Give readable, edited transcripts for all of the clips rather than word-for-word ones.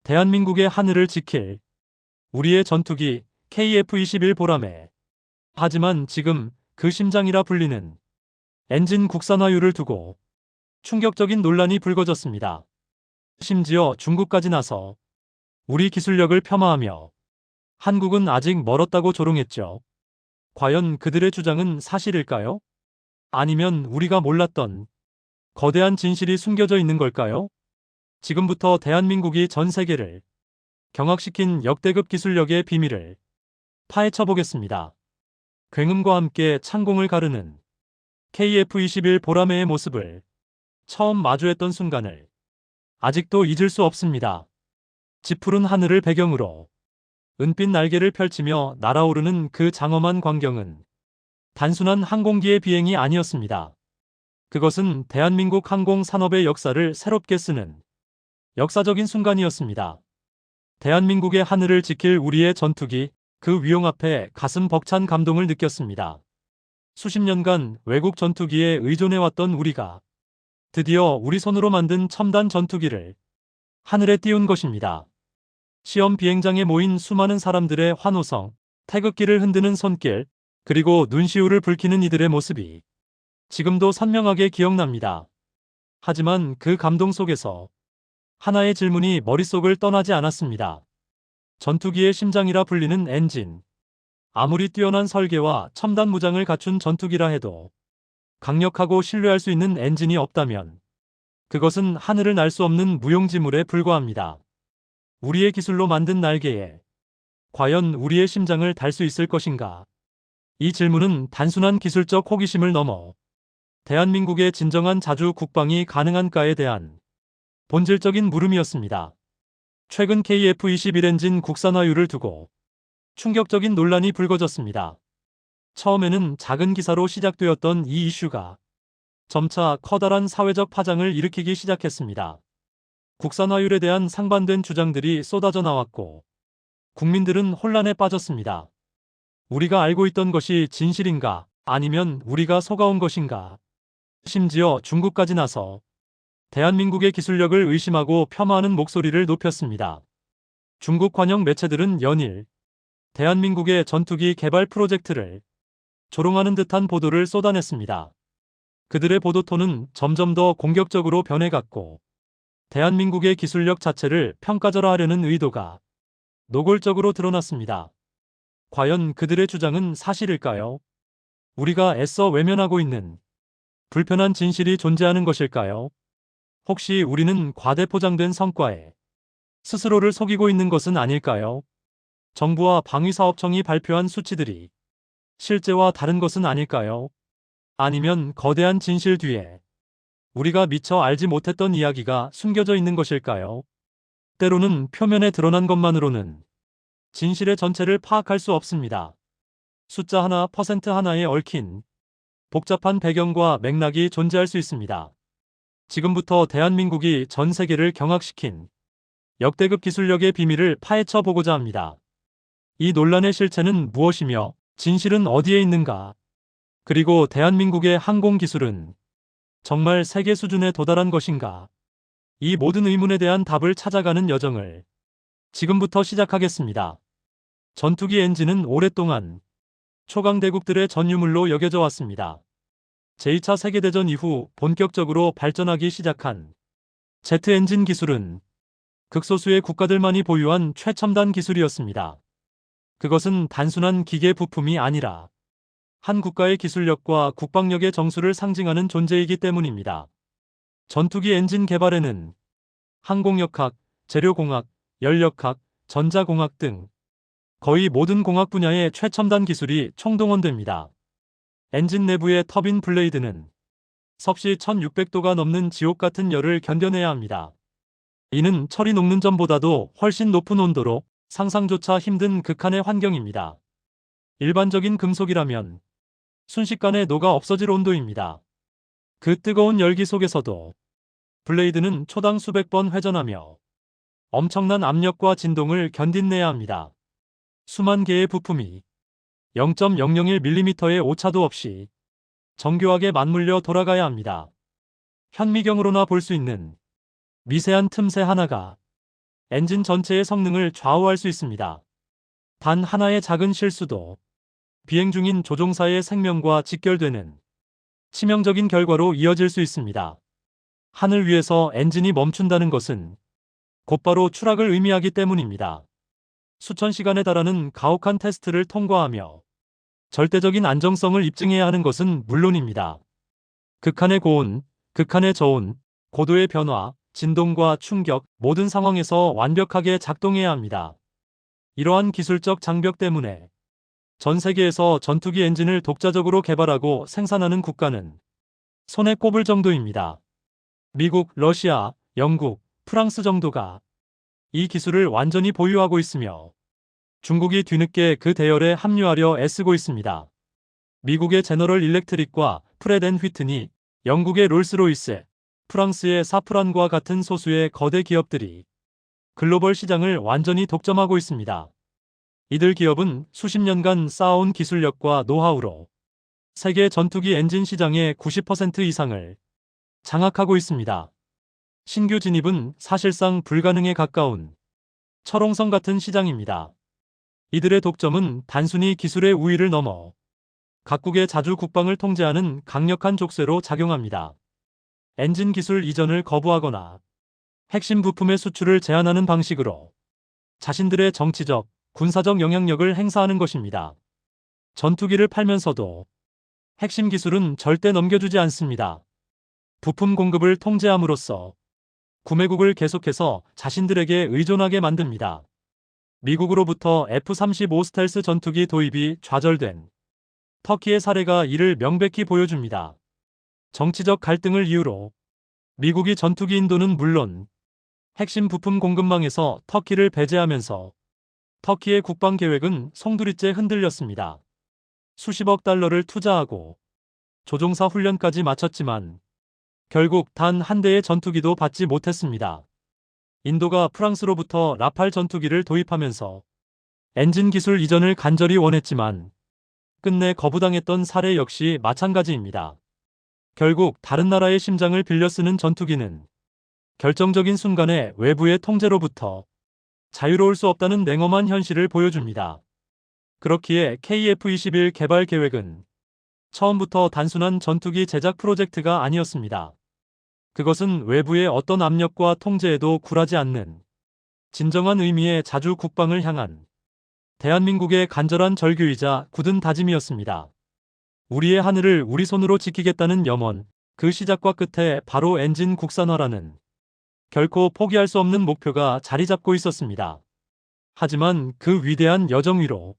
대한민국의 하늘을 지킬 우리의 전투기 KF-21 보람에. 하지만 지금 그 심장이라 불리는 엔진 국산화율을 두고 충격적인 논란이 불거졌습니다. 심지어 중국까지 나서 우리 기술력을 폄하하며 한국은 아직 멀었다고 조롱했죠. 과연 그들의 주장은 사실일까요? 아니면 우리가 몰랐던 거대한 진실이 숨겨져 있는 걸까요? 지금부터 대한민국이 전 세계를 경악시킨 역대급 기술력의 비밀을 파헤쳐 보겠습니다. 굉음과 함께 창공을 가르는 KF-21 보라매의 모습을 처음 마주했던 순간을 아직도 잊을 수 없습니다. 짙푸른 하늘을 배경으로 은빛 날개를 펼치며 날아오르는 그 장엄한 광경은 단순한 항공기의 비행이 아니었습니다. 그것은 대한민국 항공 산업의 역사를 새롭게 쓰는 역사적인 순간이었습니다. 대한민국의 하늘을 지킬 우리의 전투기, 그 위용 앞에 가슴 벅찬 감동을 느꼈습니다. 수십 년간 외국 전투기에 의존해왔던 우리가 드디어 우리 손으로 만든 첨단 전투기를 하늘에 띄운 것입니다. 시험 비행장에 모인 수많은 사람들의 환호성, 태극기를 흔드는 손길, 그리고 눈시울을 붉히는 이들의 모습이 지금도 선명하게 기억납니다. 하지만 그 감동 속에서 하나의 질문이 머릿속을 떠나지 않았습니다. 전투기의 심장이라 불리는 엔진. 아무리 뛰어난 설계와 첨단 무장을 갖춘 전투기라 해도 강력하고 신뢰할 수 있는 엔진이 없다면 그것은 하늘을 날 수 없는 무용지물에 불과합니다. 우리의 기술로 만든 날개에 과연 우리의 심장을 달 수 있을 것인가? 이 질문은 단순한 기술적 호기심을 넘어 대한민국의 진정한 자주 국방이 가능한가에 대한 본질적인 물음이었습니다. 최근 KF-21 엔진 국산화율을 두고 충격적인 논란이 불거졌습니다. 처음에는 작은 기사로 시작되었던 이 이슈가 점차 커다란 사회적 파장을 일으키기 시작했습니다. 국산화율에 대한 상반된 주장들이 쏟아져 나왔고 국민들은 혼란에 빠졌습니다. 우리가 알고 있던 것이 진실인가? 아니면 우리가 속아온 것인가? 심지어 중국까지 나서 대한민국의 기술력을 의심하고 폄하하는 목소리를 높였습니다. 중국 관영 매체들은 연일 대한민국의 전투기 개발 프로젝트를 조롱하는 듯한 보도를 쏟아냈습니다. 그들의 보도톤은 점점 더 공격적으로 변해갔고 대한민국의 기술력 자체를 평가절하하려는 의도가 노골적으로 드러났습니다. 과연 그들의 주장은 사실일까요? 우리가 애써 외면하고 있는 불편한 진실이 존재하는 것일까요? 혹시 우리는 과대포장된 성과에 스스로를 속이고 있는 것은 아닐까요? 정부와 방위사업청이 발표한 수치들이 실제와 다른 것은 아닐까요? 아니면 거대한 진실 뒤에 우리가 미처 알지 못했던 이야기가 숨겨져 있는 것일까요? 때로는 표면에 드러난 것만으로는 진실의 전체를 파악할 수 없습니다. 숫자 하나, 퍼센트 하나에 얽힌 복잡한 배경과 맥락이 존재할 수 있습니다. 지금부터 대한민국이 전 세계를 경악시킨 역대급 기술력의 비밀을 파헤쳐 보고자 합니다. 이 논란의 실체는 무엇이며 진실은 어디에 있는가? 그리고 대한민국의 항공 기술은 정말 세계 수준에 도달한 것인가? 이 모든 의문에 대한 답을 찾아가는 여정을 지금부터 시작하겠습니다. 전투기 엔진은 오랫동안 초강대국들의 전유물로 여겨져 왔습니다. 제2차 세계대전 이후 본격적으로 발전하기 시작한 제트 엔진 기술은 극소수의 국가들만이 보유한 최첨단 기술이었습니다. 그것은 단순한 기계 부품이 아니라 한 국가의 기술력과 국방력의 정수를 상징하는 존재이기 때문입니다. 전투기 엔진 개발에는 항공역학, 재료공학, 연력학, 전자공학 등 거의 모든 공학 분야의 최첨단 기술이 총동원됩니다. 엔진 내부의 터빈 블레이드는 섭씨 1600도가 넘는 지옥 같은 열을 견뎌내야 합니다. 이는 철이 녹는 전보다도 훨씬 높은 온도로 상상조차 힘든 극한의 환경입니다. 일반적인 금속이라면 순식간에 녹아 없어질 온도입니다. 그 뜨거운 열기 속에서도 블레이드는 초당 수백 번 회전하며 엄청난 압력과 진동을 견딘내야 합니다. 수만 개의 부품이 0.001mm의 오차도 없이 정교하게 맞물려 돌아가야 합니다. 현미경으로나 볼 수 있는 미세한 틈새 하나가 엔진 전체의 성능을 좌우할 수 있습니다. 단 하나의 작은 실수도 비행 중인 조종사의 생명과 직결되는 치명적인 결과로 이어질 수 있습니다. 하늘 위에서 엔진이 멈춘다는 것은 곧바로 추락을 의미하기 때문입니다. 수천 시간에 달하는 가혹한 테스트를 통과하며 절대적인 안정성을 입증해야 하는 것은 물론입니다. 극한의 고온, 극한의 저온, 고도의 변화, 진동과 충격, 모든 상황에서 완벽하게 작동해야 합니다. 이러한 기술적 장벽 때문에 전 세계에서 전투기 엔진을 독자적으로 개발하고 생산하는 국가는 손에 꼽을 정도입니다. 미국, 러시아, 영국, 프랑스 정도가 이 기술을 완전히 보유하고 있으며 중국이 뒤늦게 그 대열에 합류하려 애쓰고 있습니다. 미국의 제너럴 일렉트릭과 프렛 앤 휘트니, 영국의 롤스로이스, 프랑스의 사프란과 같은 소수의 거대 기업들이 글로벌 시장을 완전히 독점하고 있습니다. 이들 기업은 수십 년간 쌓아온 기술력과 노하우로 세계 전투기 엔진 시장의 90% 이상을 장악하고 있습니다. 신규 진입은 사실상 불가능에 가까운 철옹성 같은 시장입니다. 이들의 독점은 단순히 기술의 우위를 넘어 각국의 자주 국방을 통제하는 강력한 족쇄로 작용합니다. 엔진 기술 이전을 거부하거나 핵심 부품의 수출을 제한하는 방식으로 자신들의 정치적, 군사적 영향력을 행사하는 것입니다. 전투기를 팔면서도 핵심 기술은 절대 넘겨주지 않습니다. 부품 공급을 통제함으로써 구매국을 계속해서 자신들에게 의존하게 만듭니다. 미국으로부터 F-35 스텔스 전투기 도입이 좌절된 터키의 사례가 이를 명백히 보여줍니다. 정치적 갈등을 이유로 미국이 전투기 인도는 물론 핵심 부품 공급망에서 터키를 배제하면서 터키의 국방 계획은 송두리째 흔들렸습니다. 수십억 달러를 투자하고 조종사 훈련까지 마쳤지만 결국 단 한 대의 전투기도 받지 못했습니다. 인도가 프랑스로부터 라팔 전투기를 도입하면서 엔진 기술 이전을 간절히 원했지만 끝내 거부당했던 사례 역시 마찬가지입니다. 결국 다른 나라의 심장을 빌려 쓰는 전투기는 결정적인 순간에 외부의 통제로부터 자유로울 수 없다는 냉엄한 현실을 보여줍니다. 그렇기에 KF-21 개발 계획은 처음부터 단순한 전투기 제작 프로젝트가 아니었습니다. 그것은 외부의 어떤 압력과 통제에도 굴하지 않는 진정한 의미의 자주 국방을 향한 대한민국의 간절한 절규이자 굳은 다짐이었습니다. 우리의 하늘을 우리 손으로 지키겠다는 염원, 그 시작과 끝에 바로 엔진 국산화라는 결코 포기할 수 없는 목표가 자리 잡고 있었습니다. 하지만 그 위대한 여정 위로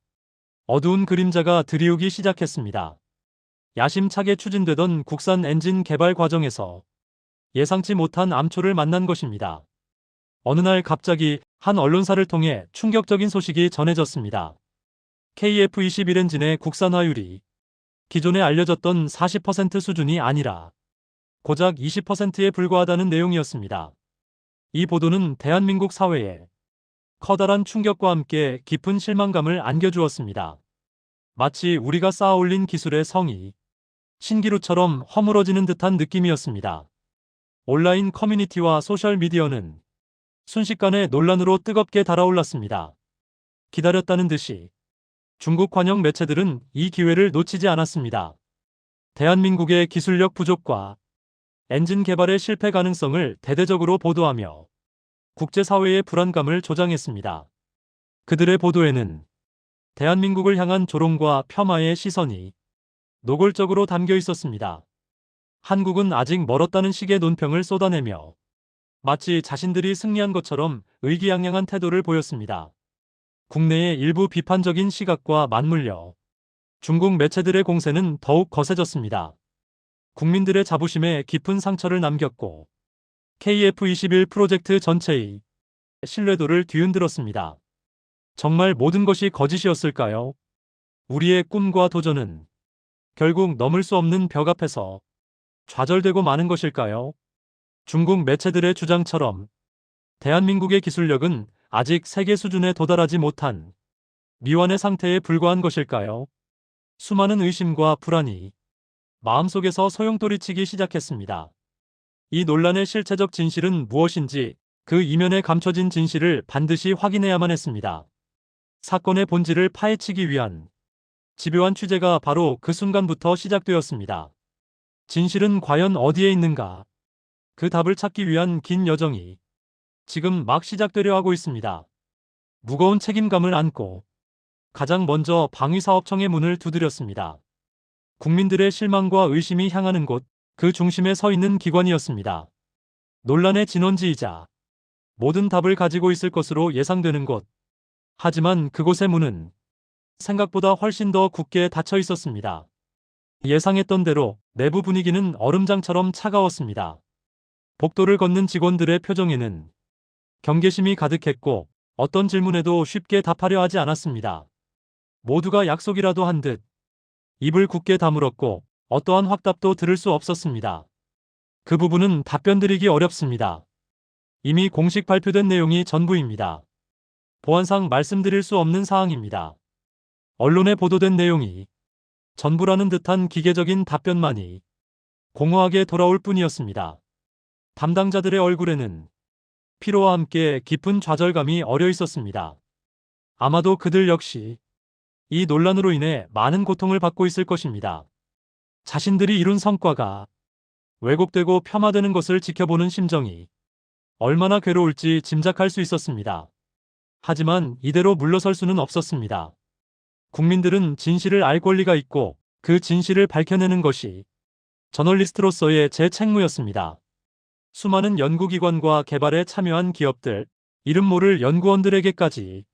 어두운 그림자가 드리우기 시작했습니다. 야심차게 추진되던 국산 엔진 개발 과정에서 예상치 못한 암초를 만난 것입니다. 어느 날 갑자기 한 언론사를 통해 충격적인 소식이 전해졌습니다. KF-21 엔진의 국산화율이 기존에 알려졌던 40% 수준이 아니라 고작 20%에 불과하다는 내용이었습니다. 이 보도는 대한민국 사회에 커다란 충격과 함께 깊은 실망감을 안겨주었습니다. 마치 우리가 쌓아올린 기술의 성이 신기루처럼 허물어지는 듯한 느낌이었습니다. 온라인 커뮤니티와 소셜미디어는 순식간에 논란으로 뜨겁게 달아올랐습니다. 기다렸다는 듯이 중국 관영 매체들은 이 기회를 놓치지 않았습니다. 대한민국의 기술력 부족과 엔진 개발의 실패 가능성을 대대적으로 보도하며 국제사회의 불안감을 조장했습니다. 그들의 보도에는 대한민국을 향한 조롱과 폄하의 시선이 노골적으로 담겨 있었습니다. 한국은 아직 멀었다는 식의 논평을 쏟아내며 마치 자신들이 승리한 것처럼 의기양양한 태도를 보였습니다. 국내의 일부 비판적인 시각과 맞물려 중국 매체들의 공세는 더욱 거세졌습니다. 국민들의 자부심에 깊은 상처를 남겼고 KF-21 프로젝트 전체의 신뢰도를 뒤흔들었습니다. 정말 모든 것이 거짓이었을까요? 우리의 꿈과 도전은 결국 넘을 수 없는 벽 앞에서 좌절되고 마는 것일까요? 중국 매체들의 주장처럼 대한민국의 기술력은 아직 세계 수준에 도달하지 못한 미완의 상태에 불과한 것일까요? 수많은 의심과 불안이 마음속에서 소용돌이치기 시작했습니다. 이 논란의 실체적 진실은 무엇인지 그 이면에 감춰진 진실을 반드시 확인해야만 했습니다. 사건의 본질을 파헤치기 위한 집요한 취재가 바로 그 순간부터 시작되었습니다. 진실은 과연 어디에 있는가? 그 답을 찾기 위한 긴 여정이 지금 막 시작되려 하고 있습니다. 무거운 책임감을 안고 가장 먼저 방위사업청의 문을 두드렸습니다. 국민들의 실망과 의심이 향하는 곳, 그 중심에 서 있는 기관이었습니다. 논란의 진원지이자 모든 답을 가지고 있을 것으로 예상되는 곳. 하지만 그곳의 문은 생각보다 훨씬 더 굳게 닫혀 있었습니다. 예상했던 대로 내부 분위기는 얼음장처럼 차가웠습니다. 복도를 걷는 직원들의 표정에는 경계심이 가득했고 어떤 질문에도 쉽게 답하려 하지 않았습니다. 모두가 약속이라도 한 듯 입을 굳게 다물었고 어떠한 확답도 들을 수 없었습니다. 그 부분은 답변드리기 어렵습니다. 이미 공식 발표된 내용이 전부입니다. 보안상 말씀드릴 수 없는 사항입니다. 언론에 보도된 내용이 전부라는 듯한 기계적인 답변만이 공허하게 돌아올 뿐이었습니다. 담당자들의 얼굴에는 피로와 함께 깊은 좌절감이 어려 있었습니다. 아마도 그들 역시 이 논란으로 인해 많은 고통을 받고 있을 것입니다. 자신들이 이룬 성과가 왜곡되고 폄하되는 것을 지켜보는 심정이 얼마나 괴로울지 짐작할 수 있었습니다. 하지만 이대로 물러설 수는 없었습니다. 국민들은 진실을 알 권리가 있고 그 진실을 밝혀내는 것이 저널리스트로서의 제 책무였습니다. 수많은 연구기관과 개발에 참여한 기업들, 이름 모를 연구원들에게까지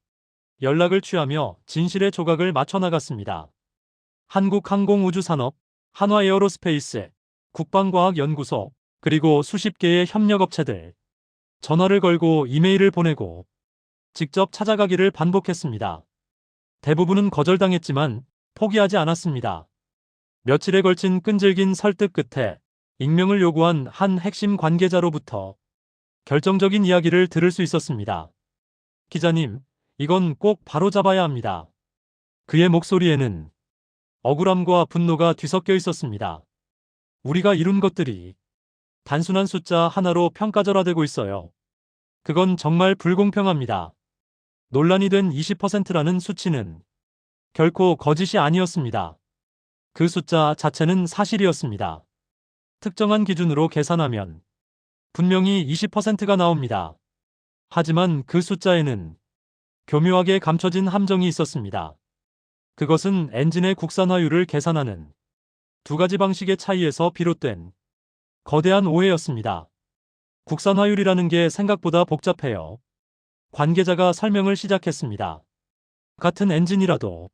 연락을 취하며 진실의 조각을 맞춰나갔습니다. 한국항공우주산업, 한화에어로스페이스, 국방과학연구소, 그리고 수십 개의 협력업체들. 전화를 걸고 이메일을 보내고 직접 찾아가기를 반복했습니다. 대부분은 거절당했지만 포기하지 않았습니다. 며칠에 걸친 끈질긴 설득 끝에 익명을 요구한 한 핵심 관계자로부터 결정적인 이야기를 들을 수 있었습니다. 기자님, 이건 꼭 바로잡아야 합니다. 그의 목소리에는 억울함과 분노가 뒤섞여 있었습니다. 우리가 이룬 것들이 단순한 숫자 하나로 평가절하되고 있어요. 그건 정말 불공평합니다. 논란이 된 20%라는 수치는 결코 거짓이 아니었습니다. 그 숫자 자체는 사실이었습니다. 특정한 기준으로 계산하면 분명히 20%가 나옵니다. 하지만 그 숫자에는 교묘하게 감춰진 함정이 있었습니다. 그것은 엔진의 국산화율을 계산하는 두 가지 방식의 차이에서 비롯된 거대한 오해였습니다. 국산화율이라는 게 생각보다 복잡해요. 관계자가 설명을 시작했습니다. 같은 엔진이라도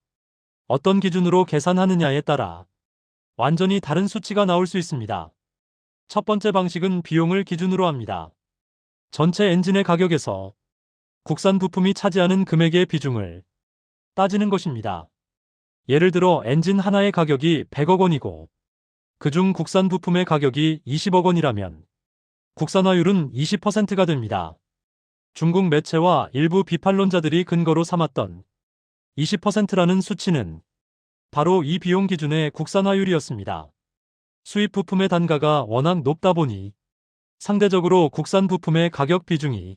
어떤 기준으로 계산하느냐에 따라 완전히 다른 수치가 나올 수 있습니다. 첫 번째 방식은 비용을 기준으로 합니다. 전체 엔진의 가격에서 국산 부품이 차지하는 금액의 비중을 따지는 것입니다. 예를 들어 엔진 하나의 가격이 100억 원이고 그중 국산 부품의 가격이 20억 원이라면 국산화율은 20%가 됩니다. 중국 매체와 일부 비판론자들이 근거로 삼았던 20%라는 수치는 바로 이 비용 기준의 국산화율이었습니다. 수입 부품의 단가가 워낙 높다 보니 상대적으로 국산 부품의 가격 비중이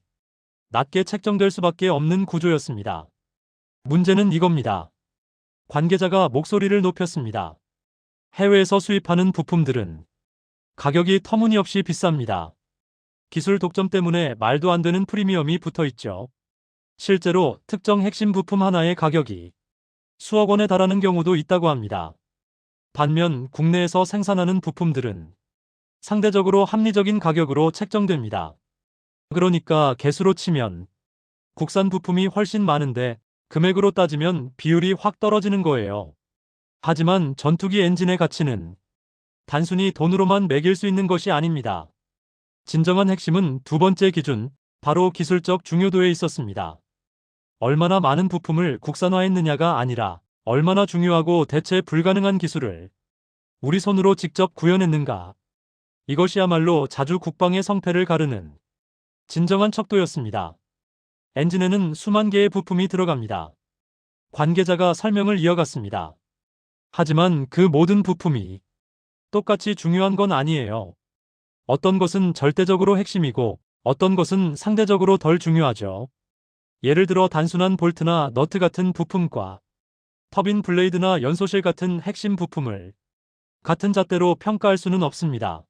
낮게 책정될 수밖에 없는 구조였습니다. 문제는 이겁니다. 관계자가 목소리를 높였습니다. 해외에서 수입하는 부품들은 가격이 터무니없이 비쌉니다. 기술 독점 때문에 말도 안 되는 프리미엄이 붙어 있죠. 실제로 특정 핵심 부품 하나의 가격이 수억 원에 달하는 경우도 있다고 합니다. 반면 국내에서 생산하는 부품들은 상대적으로 합리적인 가격으로 책정됩니다. 그러니까 개수로 치면 국산 부품이 훨씬 많은데 금액으로 따지면 비율이 확 떨어지는 거예요. 하지만 전투기 엔진의 가치는 단순히 돈으로만 매길 수 있는 것이 아닙니다. 진정한 핵심은 두 번째 기준, 바로 기술적 중요도에 있었습니다. 얼마나 많은 부품을 국산화했느냐가 아니라 얼마나 중요하고 대체 불가능한 기술을 우리 손으로 직접 구현했는가. 이것이야말로 자주 국방의 성패를 가르는 진정한 척도였습니다. 엔진에는 수만 개의 부품이 들어갑니다. 관계자가 설명을 이어갔습니다. 하지만 그 모든 부품이 똑같이 중요한 건 아니에요. 어떤 것은 절대적으로 핵심이고 어떤 것은 상대적으로 덜 중요하죠. 예를 들어 단순한 볼트나 너트 같은 부품과 터빈 블레이드나 연소실 같은 핵심 부품을 같은 잣대로 평가할 수는 없습니다.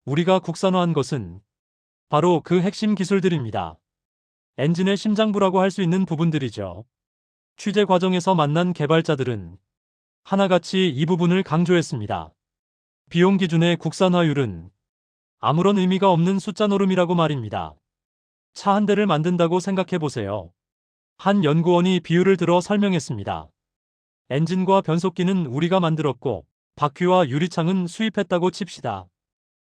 우리가 국산화한 것은 바로 그 핵심 기술들입니다. 엔진의 심장부라고 할 수 있는 부분들이죠. 취재 과정에서 만난 개발자들은 하나같이 이 부분을 강조했습니다. 비용 기준의 국산화율은 아무런 의미가 없는 숫자 노름이라고 말입니다. 차 한 대를 만든다고 생각해 보세요. 한 연구원이 비율을 들어 설명했습니다. 엔진과 변속기는 우리가 만들었고 바퀴와 유리창은 수입했다고 칩시다.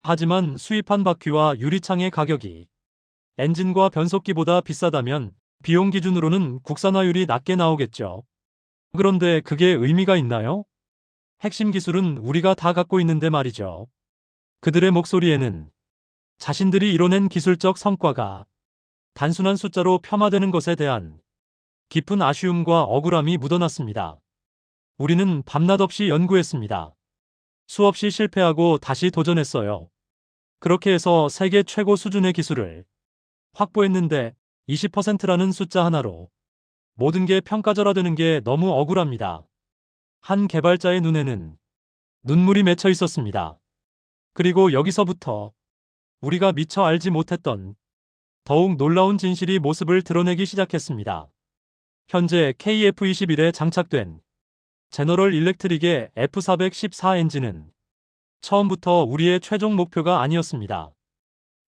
하지만 수입한 바퀴와 유리창의 가격이 엔진과 변속기보다 비싸다면 비용 기준으로는 국산화율이 낮게 나오겠죠. 그런데 그게 의미가 있나요? 핵심 기술은 우리가 다 갖고 있는데 말이죠. 그들의 목소리에는 자신들이 이뤄낸 기술적 성과가 단순한 숫자로 폄하되는 것에 대한 깊은 아쉬움과 억울함이 묻어났습니다. 우리는 밤낮 없이 연구했습니다. 수없이 실패하고 다시 도전했어요. 그렇게 해서 세계 최고 수준의 기술을 확보했는데 20%라는 숫자 하나로 모든 게 평가절하되는 게 너무 억울합니다. 한 개발자의 눈에는 눈물이 맺혀 있었습니다. 그리고 여기서부터 우리가 미처 알지 못했던 더욱 놀라운 진실이 모습을 드러내기 시작했습니다. 현재 KF-21에 장착된 제너럴 일렉트릭의 F414 엔진은 처음부터 우리의 최종 목표가 아니었습니다.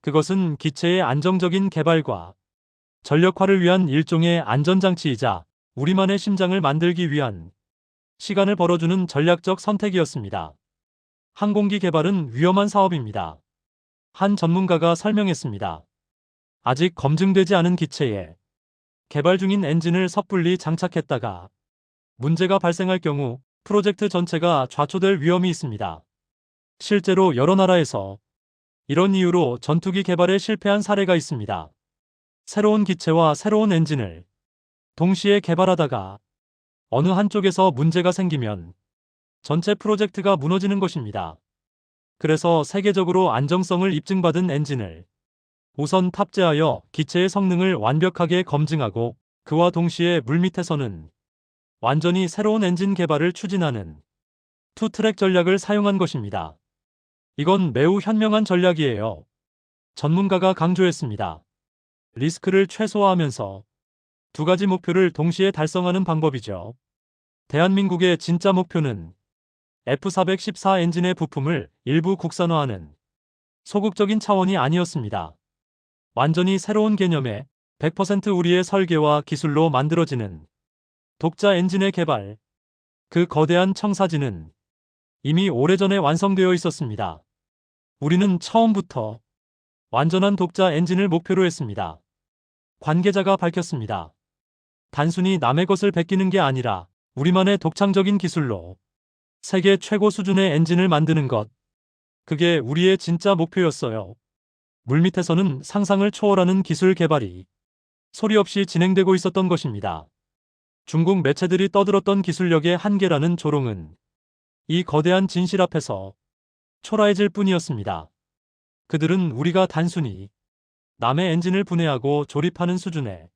그것은 기체의 안정적인 개발과 전력화를 위한 일종의 안전장치이자 우리만의 심장을 만들기 위한 시간을 벌어주는 전략적 선택이었습니다. 항공기 개발은 위험한 사업입니다. 한 전문가가 설명했습니다. 아직 검증되지 않은 기체에 개발 중인 엔진을 섣불리 장착했다가 문제가 발생할 경우 프로젝트 전체가 좌초될 위험이 있습니다. 실제로 여러 나라에서 이런 이유로 전투기 개발에 실패한 사례가 있습니다. 새로운 기체와 새로운 엔진을 동시에 개발하다가 어느 한쪽에서 문제가 생기면 전체 프로젝트가 무너지는 것입니다. 그래서 세계적으로 안정성을 입증받은 엔진을 우선 탑재하여 기체의 성능을 완벽하게 검증하고 그와 동시에 물밑에서는 완전히 새로운 엔진 개발을 추진하는 투트랙 전략을 사용한 것입니다. 이건 매우 현명한 전략이에요. 전문가가 강조했습니다. 리스크를 최소화하면서 두 가지 목표를 동시에 달성하는 방법이죠. 대한민국의 진짜 목표는 F414 엔진의 부품을 일부 국산화하는 소극적인 차원이 아니었습니다. 완전히 새로운 개념의 100% 우리의 설계와 기술로 만들어지는 독자 엔진의 개발. 그 거대한 청사진은 이미 오래전에 완성되어 있었습니다. 우리는 처음부터 완전한 독자 엔진을 목표로 했습니다. 관계자가 밝혔습니다. 단순히 남의 것을 베끼는 게 아니라 우리만의 독창적인 기술로 세계 최고 수준의 엔진을 만드는 것. 그게 우리의 진짜 목표였어요. 물밑에서는 상상을 초월하는 기술 개발이 소리 없이 진행되고 있었던 것입니다. 중국 매체들이 떠들었던 기술력의 한계라는 조롱은 이 거대한 진실 앞에서 초라해질 뿐이었습니다. 그들은 우리가 단순히 남의 엔진을 분해하고 조립하는 수준에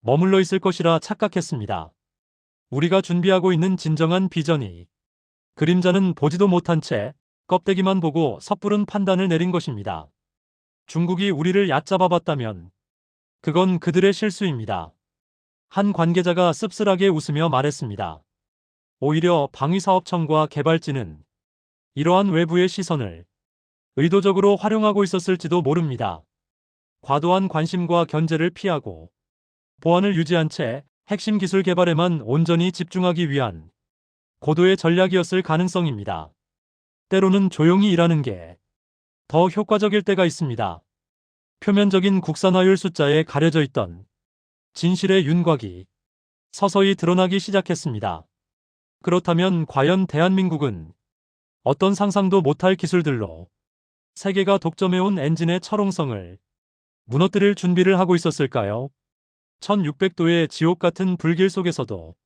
머물러 있을 것이라 착각했습니다. 우리가 준비하고 있는 진정한 비전이 그림자는 보지도 못한 채 껍데기만 보고 섣부른 판단을 내린 것입니다. 중국이 우리를 얕잡아봤다면 그건 그들의 실수입니다. 한 관계자가 씁쓸하게 웃으며 말했습니다. 오히려 방위사업청과 개발진은 이러한 외부의 시선을 의도적으로 활용하고 있었을지도 모릅니다. 과도한 관심과 견제를 피하고 보안을 유지한 채 핵심 기술 개발에만 온전히 집중하기 위한 고도의 전략이었을 가능성입니다. 때로는 조용히 일하는 게 더 효과적일 때가 있습니다. 표면적인 국산화율 숫자에 가려져 있던 진실의 윤곽이 서서히 드러나기 시작했습니다. 그렇다면 과연 대한민국은 어떤 상상도 못할 기술들로 세계가 독점해온 엔진의 철옹성을 무너뜨릴 준비를 하고 있었을까요? 1600도의 지옥 같은 불길 속에서도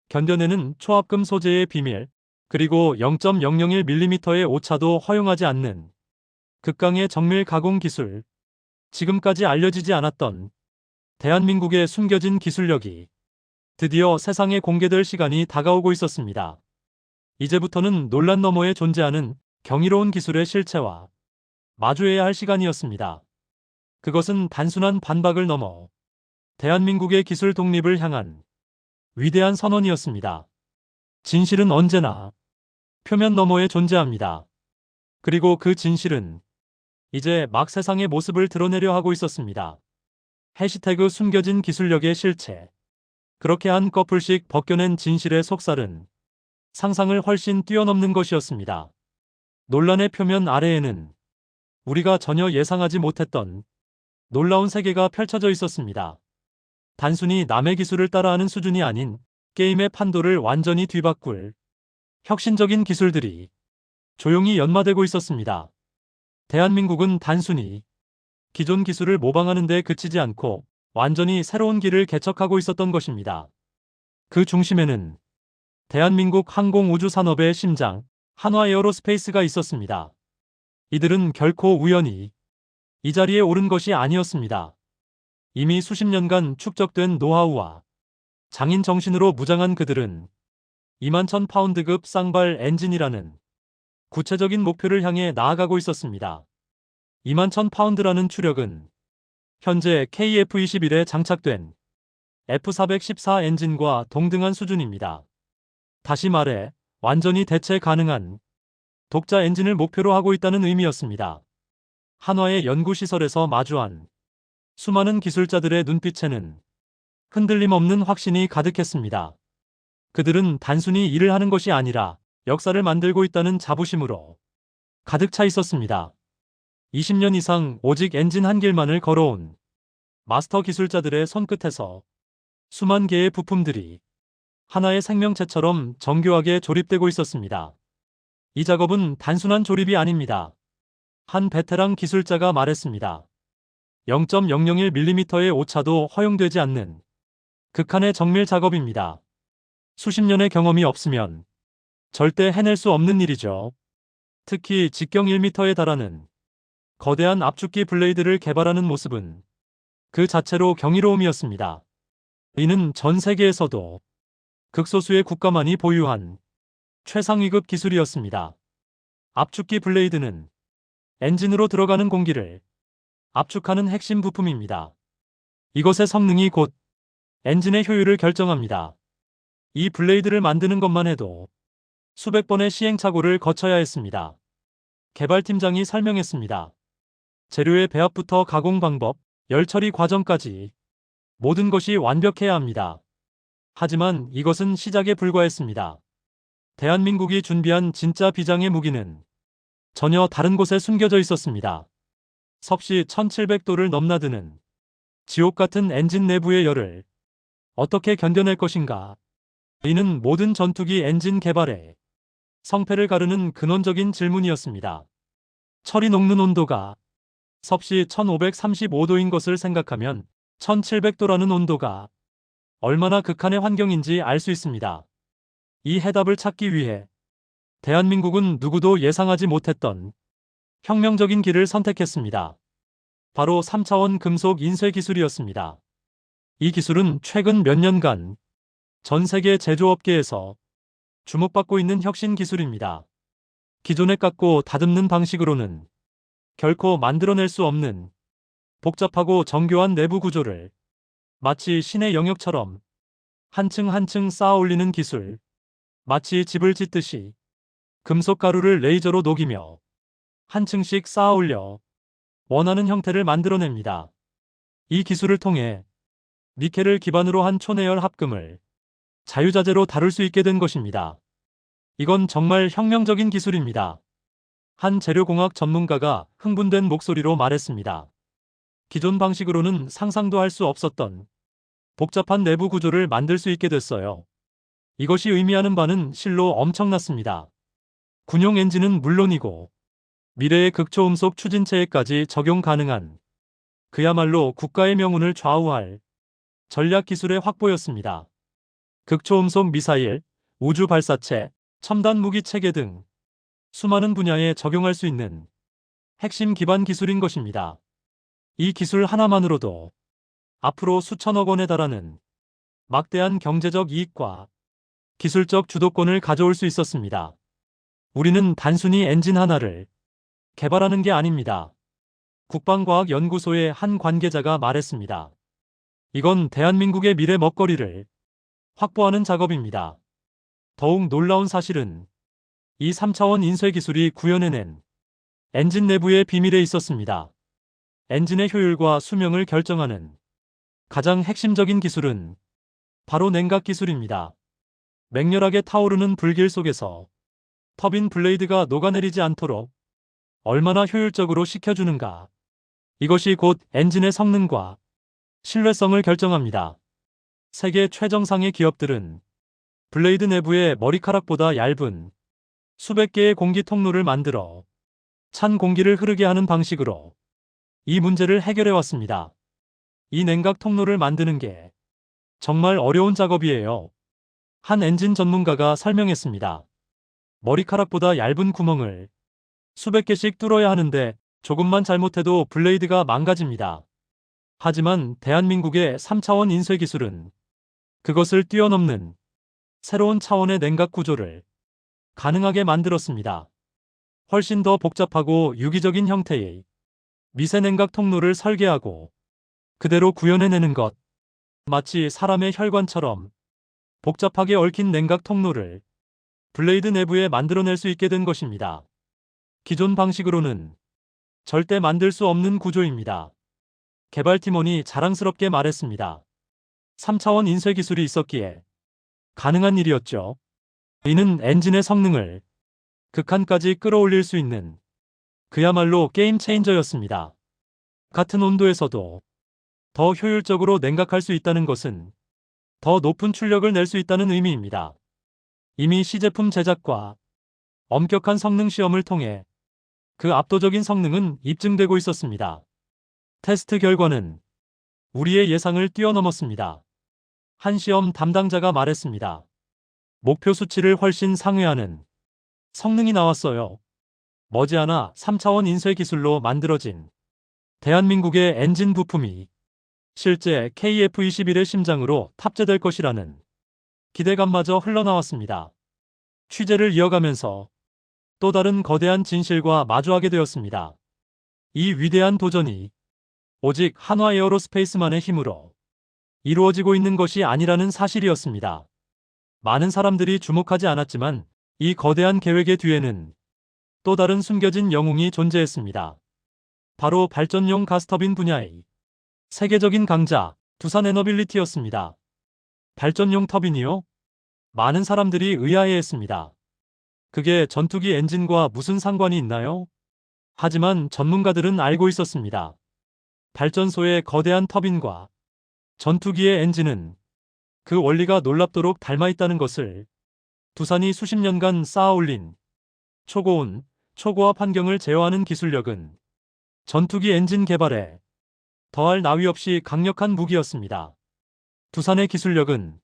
견뎌내는 초합금 소재의 비밀, 그리고 0.001mm의 오차도 허용하지 않는 극강의 정밀 가공 기술. 지금까지 알려지지 않았던 대한민국의 숨겨진 기술력이 드디어 세상에 공개될 시간이 다가오고 있었습니다. 이제부터는 논란 너머에 존재하는 경이로운 기술의 실체와 마주해야 할 시간이었습니다. 그것은 단순한 반박을 넘어 대한민국의 기술 독립을 향한 위대한 선언이었습니다. 진실은 언제나 표면 너머에 존재합니다. 그리고 그 진실은 이제 막 세상의 모습을 드러내려 하고 있었습니다. 해시태그 숨겨진 기술력의 실체. 그렇게 한꺼풀씩 벗겨낸 진실의 속살은 상상을 훨씬 뛰어넘는 것이었습니다. 논란의 표면 아래에는 우리가 전혀 예상하지 못했던 놀라운 세계가 펼쳐져 있었습니다. 단순히 남의 기술을 따라하는 수준이 아닌 게임의 판도를 완전히 뒤바꿀 혁신적인 기술들이 조용히 연마되고 있었습니다. 대한민국은 단순히 기존 기술을 모방하는 데 그치지 않고 완전히 새로운 길을 개척하고 있었던 것입니다. 그 중심에는 대한민국 항공우주 산업의 심장, 한화에어로스페이스가 있었습니다. 이들은 결코 우연히 이 자리에 오른 것이 아니었습니다. 이미 수십 년간 축적된 노하우와 장인 정신으로 무장한 그들은 21,000파운드급 쌍발 엔진이라는 구체적인 목표를 향해 나아가고 있었습니다. 21,000파운드라는 추력은 현재 KF-21에 장착된 F414 엔진과 동등한 수준입니다. 다시 말해 완전히 대체 가능한 독자 엔진을 목표로 하고 있다는 의미였습니다. 한화의 연구시설에서 마주한 수많은 기술자들의 눈빛에는 흔들림 없는 확신이 가득했습니다. 그들은 단순히 일을 하는 것이 아니라 역사를 만들고 있다는 자부심으로 가득 차 있었습니다. 20년 이상 오직 엔진 한 길만을 걸어온 마스터 기술자들의 손끝에서 수만 개의 부품들이 하나의 생명체처럼 정교하게 조립되고 있었습니다. 이 작업은 단순한 조립이 아닙니다. 한 베테랑 기술자가 말했습니다. 0.001mm의 오차도 허용되지 않는 극한의 정밀 작업입니다. 수십 년의 경험이 없으면 절대 해낼 수 없는 일이죠. 특히 직경 1m에 달하는 거대한 압축기 블레이드를 개발하는 모습은 그 자체로 경이로움이었습니다. 이는 전 세계에서도 극소수의 국가만이 보유한 최상위급 기술이었습니다. 압축기 블레이드는 엔진으로 들어가는 공기를 압축하는 핵심 부품입니다. 이것의 성능이 곧 엔진의 효율을 결정합니다. 이 블레이드를 만드는 것만 해도 수백 번의 시행착오를 거쳐야 했습니다. 개발팀장이 설명했습니다. 재료의 배합부터 가공 방법, 열 처리 과정까지 모든 것이 완벽해야 합니다. 하지만 이것은 시작에 불과했습니다. 대한민국이 준비한 진짜 비장의 무기는 전혀 다른 곳에 숨겨져 있었습니다. 섭씨 1700도를 넘나드는 지옥 같은 엔진 내부의 열을 어떻게 견뎌낼 것인가? 이는 모든 전투기 엔진 개발의 성패를 가르는 근원적인 질문이었습니다. 철이 녹는 온도가 섭씨 1535도인 것을 생각하면 1700도라는 온도가 얼마나 극한의 환경인지 알 수 있습니다. 이 해답을 찾기 위해 대한민국은 누구도 예상하지 못했던 혁명적인 길을 선택했습니다. 바로 3차원 금속 인쇄 기술이었습니다. 이 기술은 최근 몇 년간 전 세계 제조업계에서 주목받고 있는 혁신 기술입니다. 기존에 깎고 다듬는 방식으로는 결코 만들어낼 수 없는 복잡하고 정교한 내부 구조를 마치 신의 영역처럼 한 층 한 층 쌓아 올리는 기술, 마치 집을 짓듯이 금속 가루를 레이저로 녹이며 한 층씩 쌓아 올려 원하는 형태를 만들어냅니다. 이 기술을 통해 니켈을 기반으로 한 초내열 합금을 자유자재로 다룰 수 있게 된 것입니다. 이건 정말 혁명적인 기술입니다. 한 재료공학 전문가가 흥분된 목소리로 말했습니다. 기존 방식으로는 상상도 할 수 없었던 복잡한 내부 구조를 만들 수 있게 됐어요. 이것이 의미하는 바는 실로 엄청났습니다. 군용 엔진은 물론이고 미래의 극초음속 추진체에까지 적용 가능한 그야말로 국가의 명운을 좌우할 전략 기술의 확보였습니다. 극초음속 미사일, 우주 발사체, 첨단 무기 체계 등 수많은 분야에 적용할 수 있는 핵심 기반 기술인 것입니다. 이 기술 하나만으로도 앞으로 수천억 원에 달하는 막대한 경제적 이익과 기술적 주도권을 가져올 수 있었습니다. 우리는 단순히 엔진 하나를 개발하는 게 아닙니다. 국방과학연구소의 한 관계자가 말했습니다. 이건 대한민국의 미래 먹거리를 확보하는 작업입니다. 더욱 놀라운 사실은 이 3차원 인쇄 기술이 구현해낸 엔진 내부의 비밀에 있었습니다. 엔진의 효율과 수명을 결정하는 가장 핵심적인 기술은 바로 냉각 기술입니다. 맹렬하게 타오르는 불길 속에서 터빈 블레이드가 녹아내리지 않도록 얼마나 효율적으로 식혀주는가. 이것이 곧 엔진의 성능과 신뢰성을 결정합니다. 세계 최정상의 기업들은 블레이드 내부에 머리카락보다 얇은 수백 개의 공기 통로를 만들어 찬 공기를 흐르게 하는 방식으로 이 문제를 해결해 왔습니다. 이 냉각 통로를 만드는 게 정말 어려운 작업이에요. 한 엔진 전문가가 설명했습니다. 머리카락보다 얇은 구멍을 수백 개씩 뚫어야 하는데 조금만 잘못해도 블레이드가 망가집니다. 하지만 대한민국의 3차원 인쇄 기술은 그것을 뛰어넘는 새로운 차원의 냉각 구조를 가능하게 만들었습니다. 훨씬 더 복잡하고 유기적인 형태의 미세 냉각 통로를 설계하고 그대로 구현해내는 것. 마치 사람의 혈관처럼 복잡하게 얽힌 냉각 통로를 블레이드 내부에 만들어낼 수 있게 된 것입니다. 기존 방식으로는 절대 만들 수 없는 구조입니다. 개발팀원이 자랑스럽게 말했습니다. 3차원 인쇄 기술이 있었기에 가능한 일이었죠. 이는 엔진의 성능을 극한까지 끌어올릴 수 있는 그야말로 게임 체인저였습니다. 같은 온도에서도 더 효율적으로 냉각할 수 있다는 것은 더 높은 출력을 낼 수 있다는 의미입니다. 이미 시제품 제작과 엄격한 성능 시험을 통해 그 압도적인 성능은 입증되고 있었습니다. 테스트 결과는 우리의 예상을 뛰어넘었습니다. 한 시험 담당자가 말했습니다. 목표 수치를 훨씬 상회하는 성능이 나왔어요. 머지않아 3차원 인쇄 기술로 만들어진 대한민국의 엔진 부품이 실제 KF-21의 심장으로 탑재될 것이라는 기대감마저 흘러나왔습니다. 취재를 이어가면서 또 다른 거대한 진실과 마주하게 되었습니다. 이 위대한 도전이 오직 한화 에어로스페이스만의 힘으로 이루어지고 있는 것이 아니라는 사실이었습니다. 많은 사람들이 주목하지 않았지만 이 거대한 계획의 뒤에는 또 다른 숨겨진 영웅이 존재했습니다. 바로 발전용 가스터빈 분야의 세계적인 강자 두산에너빌리티였습니다. 발전용 터빈이요? 많은 사람들이 의아해했습니다. 그게 전투기 엔진과 무슨 상관이 있나요? 하지만 전문가들은 알고 있었습니다. 발전소의 거대한 터빈과 전투기의 엔진은 그 원리가 놀랍도록 닮아있다는 것을 두산이 수십 년간 쌓아올린 초고온, 초고압 환경을 제어하는 기술력은 전투기 엔진 개발에 더할 나위 없이 강력한 무기였습니다. 두산의 기술력은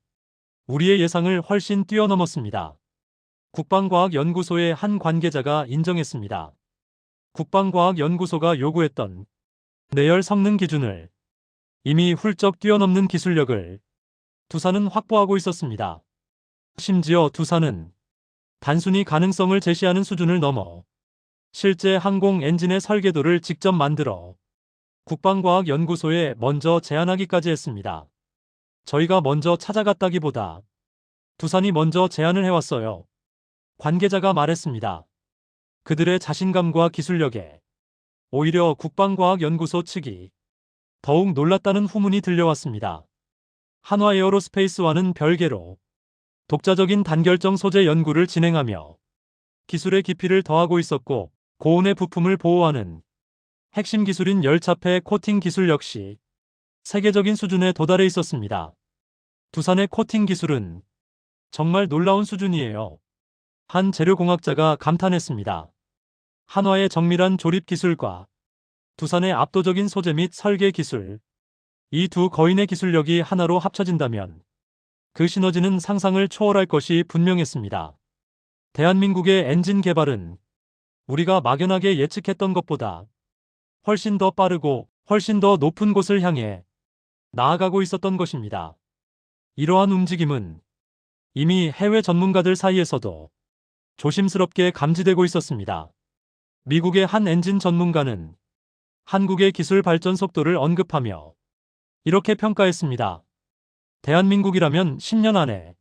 우리의 예상을 훨씬 뛰어넘었습니다. 국방과학연구소의 한 관계자가 인정했습니다. 국방과학연구소가 요구했던 내열 성능 기준을 이미 훌쩍 뛰어넘는 기술력을 두산은 확보하고 있었습니다. 심지어 두산은 단순히 가능성을 제시하는 수준을 넘어 실제 항공 엔진의 설계도를 직접 만들어 국방과학연구소에 먼저 제안하기까지 했습니다. 저희가 먼저 찾아갔다기보다 두산이 먼저 제안을 해왔어요. 관계자가 말했습니다. 그들의 자신감과 기술력에 오히려 국방과학연구소 측이 더욱 놀랐다는 후문이 들려왔습니다. 한화 에어로스페이스와는 별개로 독자적인 단결정 소재 연구를 진행하며 기술의 깊이를 더하고 있었고 고온의 부품을 보호하는 핵심 기술인 열차폐 코팅 기술 역시 세계적인 수준에 도달해 있었습니다. 두산의 코팅 기술은 정말 놀라운 수준이에요. 한 재료공학자가 감탄했습니다. 한화의 정밀한 조립 기술과 두산의 압도적인 소재 및 설계 기술, 이 두 거인의 기술력이 하나로 합쳐진다면 그 시너지는 상상을 초월할 것이 분명했습니다. 대한민국의 엔진 개발은 우리가 막연하게 예측했던 것보다 훨씬 더 빠르고 훨씬 더 높은 곳을 향해 나아가고 있었던 것입니다. 이러한 움직임은 이미 해외 전문가들 사이에서도 조심스럽게 감지되고 있었습니다. 미국의 한 엔진 전문가는 한국의 기술 발전 속도를 언급하며 이렇게 평가했습니다. 대한민국이라면 10년 안에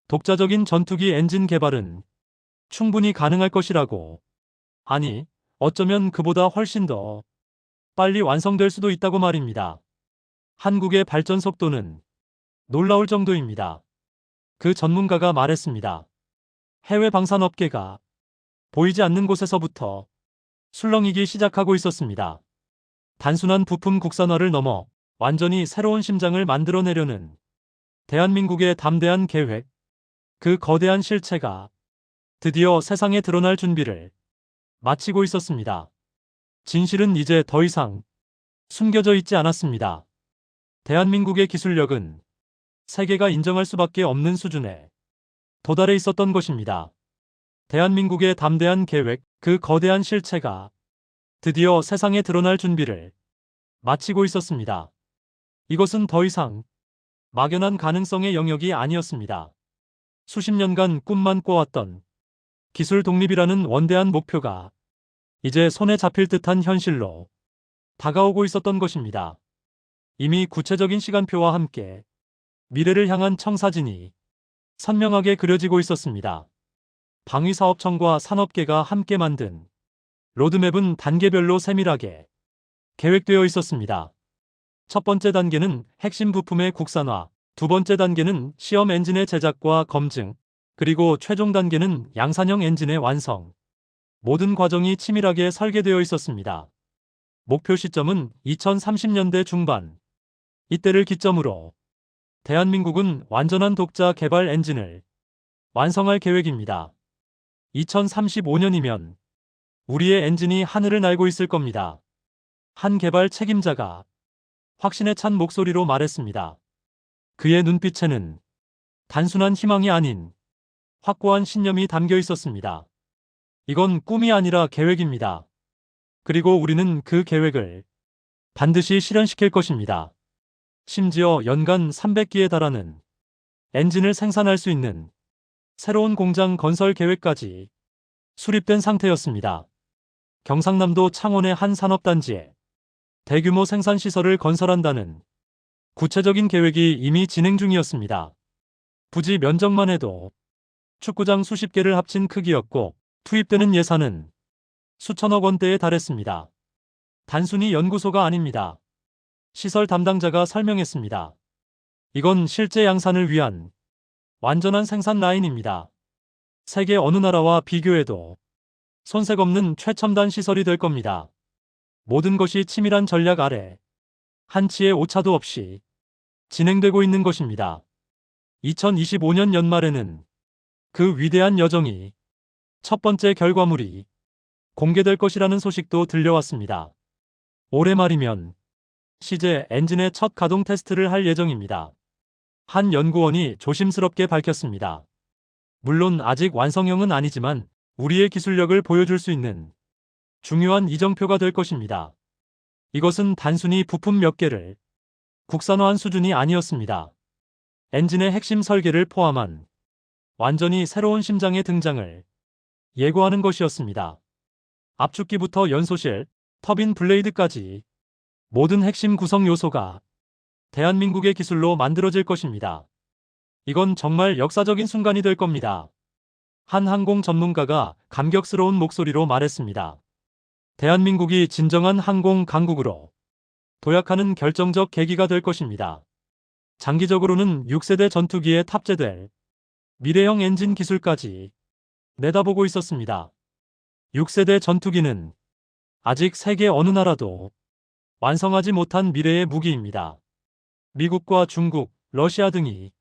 독자적인 전투기 엔진 개발은 충분히 가능할 것이라고, 아니, 어쩌면 그보다 훨씬 더 빨리 완성될 수도 있다고 말입니다. 한국의 발전 속도는 놀라울 정도입니다. 그 전문가가 말했습니다. 해외 방산업계가 보이지 않는 곳에서부터 술렁이기 시작하고 있었습니다. 단순한 부품 국산화를 넘어 완전히 새로운 심장을 만들어내려는 대한민국의 담대한 계획, 그 거대한 실체가 드디어 세상에 드러날 준비를 마치고 있었습니다. 진실은 이제 더 이상 숨겨져 있지 않았습니다. 대한민국의 기술력은 세계가 인정할 수밖에 없는 수준에 도달해 있었던 것입니다. 대한민국의 담대한 계획, 그 거대한 실체가 드디어 세상에 드러날 준비를 마치고 있었습니다. 이것은 더 이상 막연한 가능성의 영역이 아니었습니다. 수십 년간 꿈만 꿔왔던 기술 독립이라는 원대한 목표가 이제 손에 잡힐 듯한 현실로 다가오고 있었던 것입니다. 이미 구체적인 시간표와 함께 미래를 향한 청사진이 선명하게 그려지고 있었습니다. 방위사업청과 산업계가 함께 만든 로드맵은 단계별로 세밀하게 계획되어 있었습니다. 첫 번째 단계는 핵심 부품의 국산화, 두 번째 단계는 시험 엔진의 제작과 검증, 그리고 최종 단계는 양산형 엔진의 완성. 모든 과정이 치밀하게 설계되어 있었습니다. 목표 시점은 2030년대 중반. 이때를 기점으로 대한민국은 완전한 독자 개발 엔진을 완성할 계획입니다. 2035년이면 우리의 엔진이 하늘을 날고 있을 겁니다. 한 개발 책임자가 확신에 찬 목소리로 말했습니다. 그의 눈빛에는 단순한 희망이 아닌 확고한 신념이 담겨 있었습니다. 이건 꿈이 아니라 계획입니다. 그리고 우리는 그 계획을 반드시 실현시킬 것입니다. 심지어 연간 300기에 달하는 엔진을 생산할 수 있는 새로운 공장 건설 계획까지 수립된 상태였습니다. 경상남도 창원의 한 산업단지에 대규모 생산시설을 건설한다는 구체적인 계획이 이미 진행 중이었습니다. 부지 면적만 해도 축구장 수십 개를 합친 크기였고 투입되는 예산은 수천억 원대에 달했습니다. 단순히 연구소가 아닙니다. 시설 담당자가 설명했습니다. 이건 실제 양산을 위한 완전한 생산 라인입니다. 세계 어느 나라와 비교해도 손색 없는 최첨단 시설이 될 겁니다. 모든 것이 치밀한 전략 아래 한치의 오차도 없이 진행되고 있는 것입니다. 2025년 연말에는 그 위대한 여정이 첫 번째 결과물이 공개될 것이라는 소식도 들려왔습니다. 올해 말이면 시제 엔진의 첫 가동 테스트를 할 예정입니다. 한 연구원이 조심스럽게 밝혔습니다. 물론 아직 완성형은 아니지만 우리의 기술력을 보여줄 수 있는 중요한 이정표가 될 것입니다. 이것은 단순히 부품 몇 개를 국산화한 수준이 아니었습니다. 엔진의 핵심 설계를 포함한 완전히 새로운 심장의 등장을 예고하는 것이었습니다. 압축기부터 연소실, 터빈 블레이드까지 모든 핵심 구성 요소가 대한민국의 기술로 만들어질 것입니다. 이건 정말 역사적인 순간이 될 겁니다. 한 항공 전문가가 감격스러운 목소리로 말했습니다. 대한민국이 진정한 항공 강국으로 도약하는 결정적 계기가 될 것입니다. 장기적으로는 6세대 전투기에 탑재될 미래형 엔진 기술까지 내다보고 있었습니다. 6세대 전투기는 아직 세계 어느 나라도 완성하지 못한 미래의 무기입니다. 미국과 중국, 러시아 등이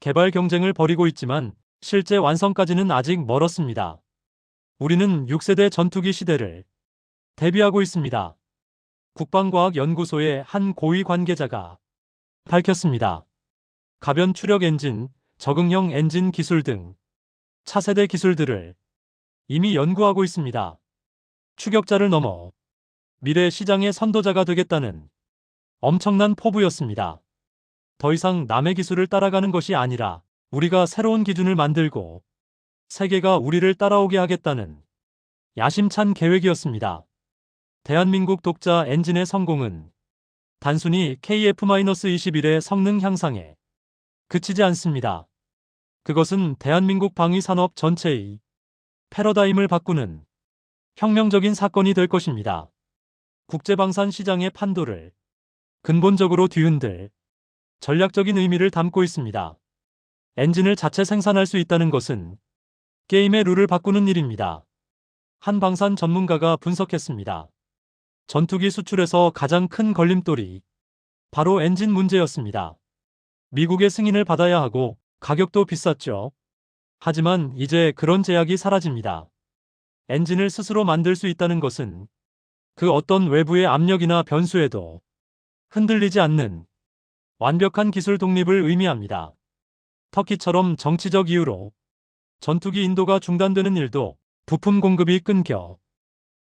개발 경쟁을 벌이고 있지만 실제 완성까지는 아직 멀었습니다. 우리는 6세대 전투기 시대를 대비하고 있습니다. 국방과학연구소의 한 고위 관계자가 밝혔습니다. 가변 추력 엔진, 적응형 엔진 기술 등 차세대 기술들을 이미 연구하고 있습니다. 추격자를 넘어 미래 시장의 선도자가 되겠다는 엄청난 포부였습니다. 더 이상 남의 기술을 따라가는 것이 아니라 우리가 새로운 기준을 만들고 세계가 우리를 따라오게 하겠다는 야심찬 계획이었습니다. 대한민국 독자 엔진의 성공은 단순히 KF-21의 성능 향상에 그치지 않습니다. 그것은 대한민국 방위 산업 전체의 패러다임을 바꾸는 혁명적인 사건이 될 것입니다. 국제방산 시장의 판도를 근본적으로 뒤흔들 전략적인 의미를 담고 있습니다. 엔진을 자체 생산할 수 있다는 것은 게임의 룰을 바꾸는 일입니다. 한 방산 전문가가 분석했습니다. 전투기 수출에서 가장 큰 걸림돌이 바로 엔진 문제였습니다. 미국의 승인을 받아야 하고 가격도 비쌌죠. 하지만 이제 그런 제약이 사라집니다. 엔진을 스스로 만들 수 있다는 것은 그 어떤 외부의 압력이나 변수에도 흔들리지 않는 완벽한 기술 독립을 의미합니다. 터키처럼 정치적 이유로 전투기 인도가 중단되는 일도, 부품 공급이 끊겨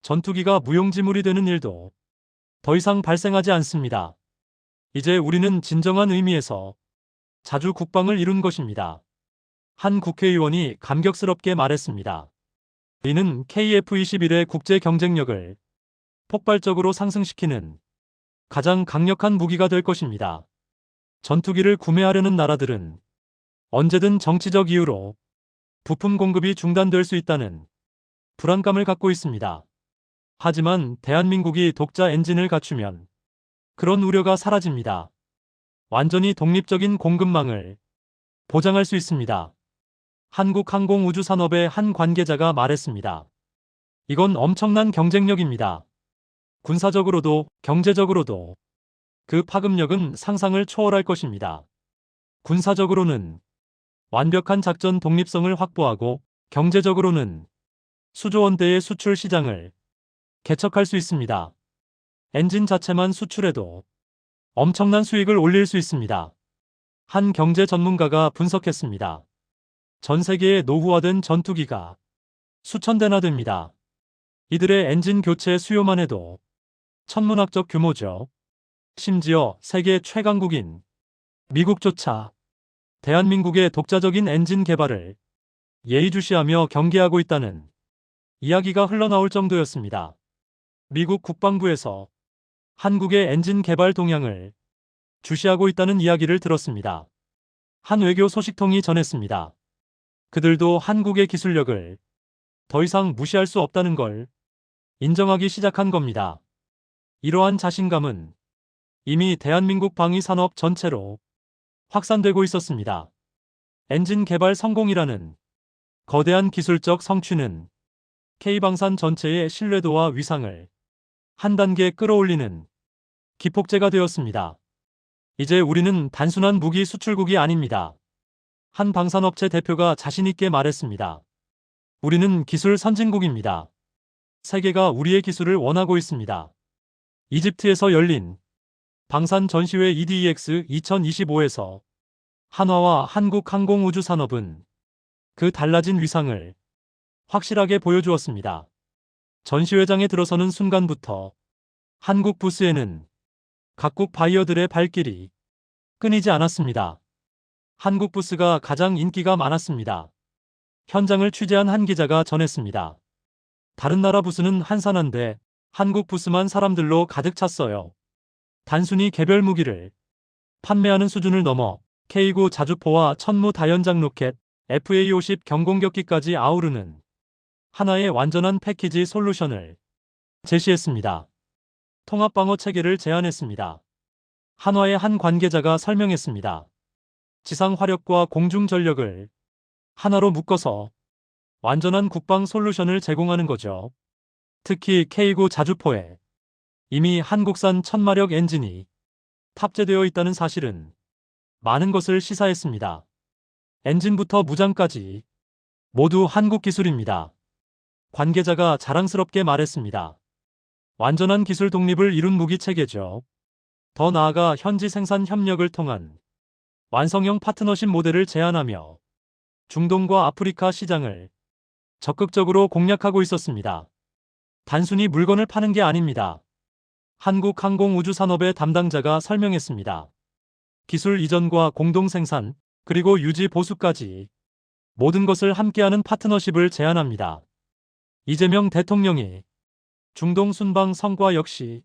전투기가 무용지물이 되는 일도 더 이상 발생하지 않습니다. 이제 우리는 진정한 의미에서 자주 국방을 이룬 것입니다. 한 국회의원이 감격스럽게 말했습니다. 이는 KF-21의 국제 경쟁력을 폭발적으로 상승시키는 가장 강력한 무기가 될 것입니다. 전투기를 구매하려는 나라들은 언제든 정치적 이유로 부품 공급이 중단될 수 있다는 불안감을 갖고 있습니다. 하지만 대한민국이 독자 엔진을 갖추면 그런 우려가 사라집니다. 완전히 독립적인 공급망을 보장할 수 있습니다. 한국항공우주산업의 한 관계자가 말했습니다. 이건 엄청난 경쟁력입니다. 군사적으로도 경제적으로도 그 파급력은 상상을 초월할 것입니다. 군사적으로는 완벽한 작전 독립성을 확보하고 경제적으로는 수조 원대의 수출 시장을 개척할 수 있습니다. 엔진 자체만 수출해도 엄청난 수익을 올릴 수 있습니다. 한 경제 전문가가 분석했습니다. 전 세계에 노후화된 전투기가 수천 대나 됩니다. 이들의 엔진 교체 수요만 해도 천문학적 규모죠. 심지어 세계 최강국인 미국조차 대한민국의 독자적인 엔진 개발을 예의주시하며 경계하고 있다는 이야기가 흘러나올 정도였습니다. 미국 국방부에서 한국의 엔진 개발 동향을 주시하고 있다는 이야기를 들었습니다. 한 외교 소식통이 전했습니다. 그들도 한국의 기술력을 더 이상 무시할 수 없다는 걸 인정하기 시작한 겁니다. 이러한 자신감은 이미 대한민국 방위 산업 전체로 확산되고 있었습니다. 엔진 개발 성공이라는 거대한 기술적 성취는 K방산 전체의 신뢰도와 위상을 한 단계 끌어올리는 기폭제가 되었습니다. 이제 우리는 단순한 무기 수출국이 아닙니다. 한 방산업체 대표가 자신있게 말했습니다. 우리는 기술 선진국입니다. 세계가 우리의 기술을 원하고 있습니다. 이집트에서 열린 방산 전시회 EDEX 2025에서 한화와 한국항공우주산업은 그 달라진 위상을 확실하게 보여주었습니다. 전시회장에 들어서는 순간부터 한국 부스에는 각국 바이어들의 발길이 끊이지 않았습니다. 한국 부스가 가장 인기가 많았습니다. 현장을 취재한 한 기자가 전했습니다. 다른 나라 부스는 한산한데 한국 부스만 사람들로 가득 찼어요. 단순히 개별 무기를 판매하는 수준을 넘어 K9 자주포와 천무 다연장 로켓, FA-50 경공격기까지 아우르는 하나의 완전한 패키지 솔루션을 제시했습니다. 통합방어 체계를 제안했습니다. 한화의 한 관계자가 설명했습니다. 지상 화력과 공중 전력을 하나로 묶어서 완전한 국방 솔루션을 제공하는 거죠. 특히 K9 자주포에 이미 한국산 천마력 엔진이 탑재되어 있다는 사실은 많은 것을 시사했습니다. 엔진부터 무장까지 모두 한국 기술입니다. 관계자가 자랑스럽게 말했습니다. 완전한 기술 독립을 이룬 무기 체계죠. 더 나아가 현지 생산 협력을 통한 완성형 파트너십 모델을 제안하며 중동과 아프리카 시장을 적극적으로 공략하고 있었습니다. 단순히 물건을 파는 게 아닙니다. 한국항공우주산업의 담당자가 설명했습니다. 기술 이전과 공동 생산, 그리고 유지 보수까지 모든 것을 함께하는 파트너십을 제안합니다. 이재명 대통령의 중동 순방 성과 역시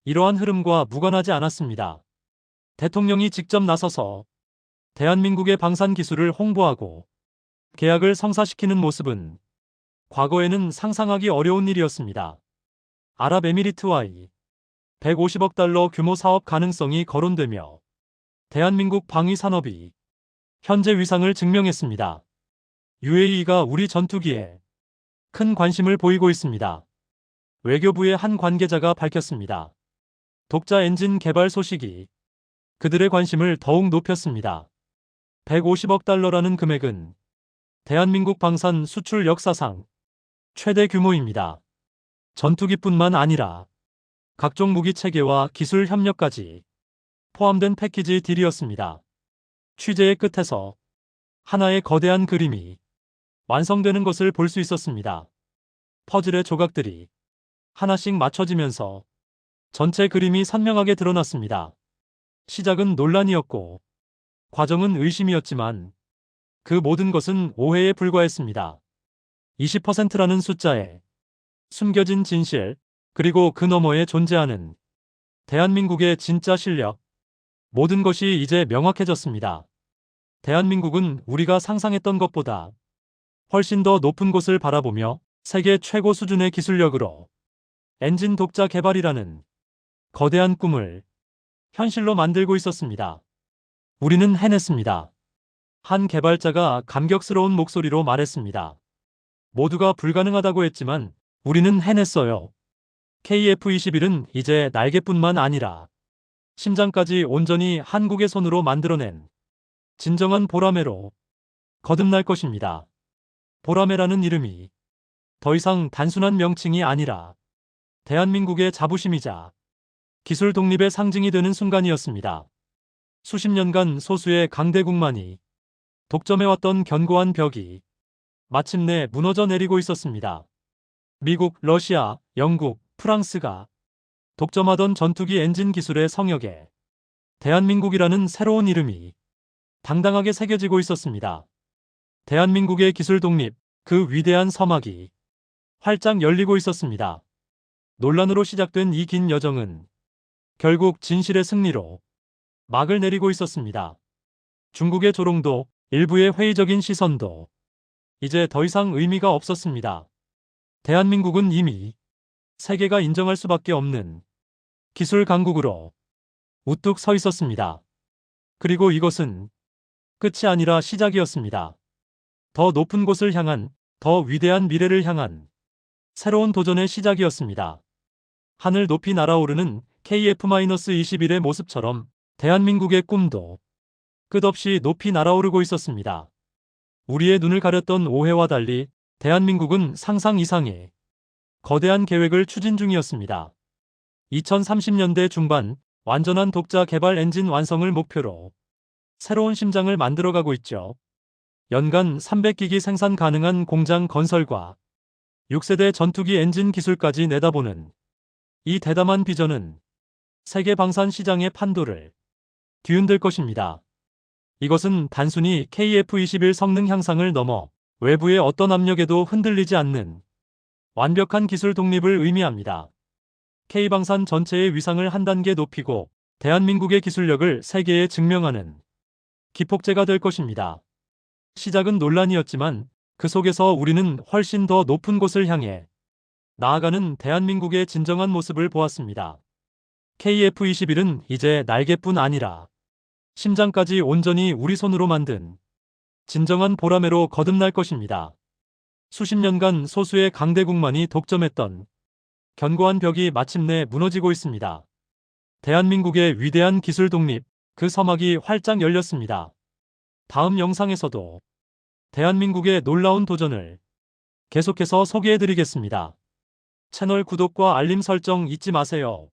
이러한 흐름과 무관하지 않았습니다. 대통령이 직접 나서서 대한민국의 방산 기술을 홍보하고 계약을 성사시키는 모습은 과거에는 상상하기 어려운 일이었습니다. 아랍에미리트와의 150억 달러 규모 사업 가능성이 거론되며 대한민국 방위 산업이 현재 위상을 증명했습니다. UAE가 우리 전투기에 큰 관심을 보이고 있습니다. 외교부의 한 관계자가 밝혔습니다. 독자 엔진 개발 소식이 그들의 관심을 더욱 높였습니다. 150억 달러라는 금액은 대한민국 방산 수출 역사상 최대 규모입니다. 전투기뿐만 아니라 각종 무기 체계와 기술 협력까지 포함된 패키지 딜이었습니다. 취재의 끝에서 하나의 거대한 그림이 완성되는 것을 볼 수 있었습니다. 퍼즐의 조각들이 하나씩 맞춰지면서 전체 그림이 선명하게 드러났습니다. 시작은 논란이었고 과정은 의심이었지만 그 모든 것은 오해에 불과했습니다. 20%라는 숫자에 숨겨진 진실, 그리고 그 너머에 존재하는 대한민국의 진짜 실력, 모든 것이 이제 명확해졌습니다. 대한민국은 우리가 상상했던 것보다 훨씬 더 높은 곳을 바라보며 세계 최고 수준의 기술력으로 엔진 독자 개발이라는 거대한 꿈을 현실로 만들고 있었습니다. 우리는 해냈습니다. 한 개발자가 감격스러운 목소리로 말했습니다. 모두가 불가능하다고 했지만 우리는 해냈어요. KF-21은 이제 날개뿐만 아니라 심장까지 온전히 한국의 손으로 만들어낸 진정한 보라매로 거듭날 것입니다. 보라매라는 이름이 더 이상 단순한 명칭이 아니라 대한민국의 자부심이자 기술 독립의 상징이 되는 순간이었습니다. 수십 년간 소수의 강대국만이 독점해왔던 견고한 벽이 마침내 무너져 내리고 있었습니다. 미국, 러시아, 영국, 프랑스가 독점하던 전투기 엔진 기술의 성역에 대한민국이라는 새로운 이름이 당당하게 새겨지고 있었습니다. 대한민국의 기술 독립, 그 위대한 서막이 활짝 열리고 있었습니다. 논란으로 시작된 이 긴 여정은 결국 진실의 승리로 막을 내리고 있었습니다. 중국의 조롱도, 일부의 회의적인 시선도 이제 더 이상 의미가 없었습니다. 대한민국은 이미 세계가 인정할 수밖에 없는 기술 강국으로 우뚝 서 있었습니다. 그리고 이것은 끝이 아니라 시작이었습니다. 더 높은 곳을 향한, 더 위대한 미래를 향한 새로운 도전의 시작이었습니다. 하늘 높이 날아오르는 KF-21의 모습처럼 대한민국의 꿈도 끝없이 높이 날아오르고 있었습니다. 우리의 눈을 가렸던 오해와 달리 대한민국은 상상 이상의 거대한 계획을 추진 중이었습니다. 2030년대 중반 완전한 독자 개발 엔진 완성을 목표로 새로운 심장을 만들어가고 있죠. 연간 300기기 생산 가능한 공장 건설과 6세대 전투기 엔진 기술까지 내다보는 이 대담한 비전은 세계 방산 시장의 판도를 뒤흔들 것입니다. 이것은 단순히 KF-21 성능 향상을 넘어 외부의 어떤 압력에도 흔들리지 않는 완벽한 기술 독립을 의미합니다. K방산 전체의 위상을 한 단계 높이고 대한민국의 기술력을 세계에 증명하는 기폭제가 될 것입니다. 시작은 논란이었지만 그 속에서 우리는 훨씬 더 높은 곳을 향해 나아가는 대한민국의 진정한 모습을 보았습니다. KF-21은 이제 날개뿐 아니라 심장까지 온전히 우리 손으로 만든 진정한 보라매로 거듭날 것입니다. 수십 년간 소수의 강대국만이 독점했던 견고한 벽이 마침내 무너지고 있습니다. 대한민국의 위대한 기술 독립, 그 서막이 활짝 열렸습니다. 다음 영상에서도 대한민국의 놀라운 도전을 계속해서 소개해드리겠습니다. 채널 구독과 알림 설정 잊지 마세요.